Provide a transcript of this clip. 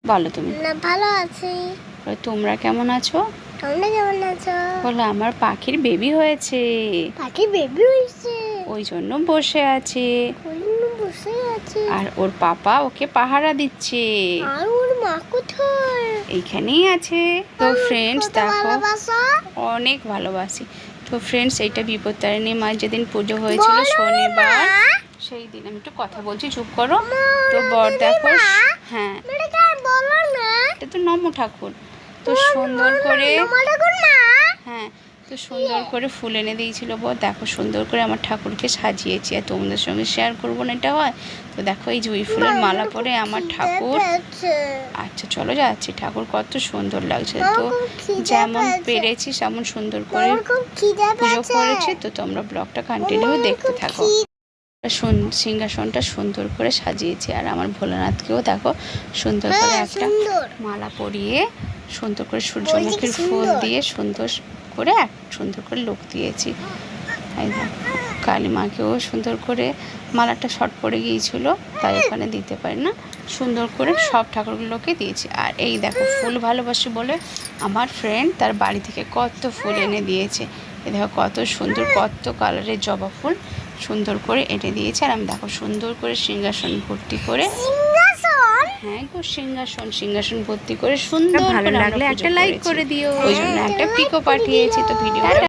বলো তুমি। না ভালো আছি। তোমরা কেমন আছো? তোমরা কেমন আছো? বলো আমার পাখির বেবি হয়েছে। পাখির বেবি হয়েছে, ওই জন্য বসে আছে। বসে আছে। আর ওর পাপা ওকে পাহারা দিচ্ছে। আর ওর মা কোথায়? এইখানেই আছে। তো ফ্রেন্ডস দেখো, ভালোবাসা অনেক ভালোবাসি। তো ফ্রেন্ডস এইটা বিপত্তারিণী মা যেদিন পুজো হয়েছিল শনিবার, সেই দিন আমি একটু কথা বলছি, চুপ করো। তো বর দেখো, হ্যাঁ বলো না, এটা তো নম ঠাকুর। তো সুন্দর করে, হ্যাঁ তো সুন্দর করে ফুল এনে দিয়েছিল বর। দেখো সুন্দর করে আমার ঠাকুরকে সাজিয়েছি, আর তোমাদের সঙ্গে শেয়ার করবো না এটা হয়? তো দেখো এই জুঁই ফুলের মালা পরে আমার ঠাকুর, আচ্ছা চলো যাচ্ছি। ঠাকুর কত সুন্দর লাগছে। তো যেমন পেরেছি তেমন সুন্দর করে পুজো করেছি। তো তোমরা ব্লগটা কন্টিনিউ দেখতে থাকো। সিংহাসনটা সুন্দর করে সাজিয়েছি, আর আমার ভোলানাথকেও দেখো সুন্দর করে একটা মালা পরিয়ে সুন্দর করে সূর্যমুখীর ফুল দিয়ে সুন্দর করে সুন্দর করে লুক দিয়েছি। তাই দেখো কালী মাকেও সুন্দর করে মালাটা শর্ট পড়ে গিয়েছিল, তাই ওখানে দিতে পারি না, সুন্দর করে সব ঠাকুরগুলোকে দিয়েছি। আর এই দেখো ফুল ভালোবাসি বলে আমার ফ্রেন্ড তার বাড়ি থেকে কত ফুল এনে দিয়েছে। এই দেখো কত সুন্দর, কত কালারের জবা ফুল সুন্দর করে এনে দিয়েছে। আর আমি দেখো সুন্দর করে সিংহাসন ভর্তি করে, হ্যাঁ গো সিংহাসন ভর্তি করে সুন্দর। ভালো লাগলে একটা লাইক করে দিও। ওই জন্য একটা পিকও পাঠিয়েছি। তো ভিডিও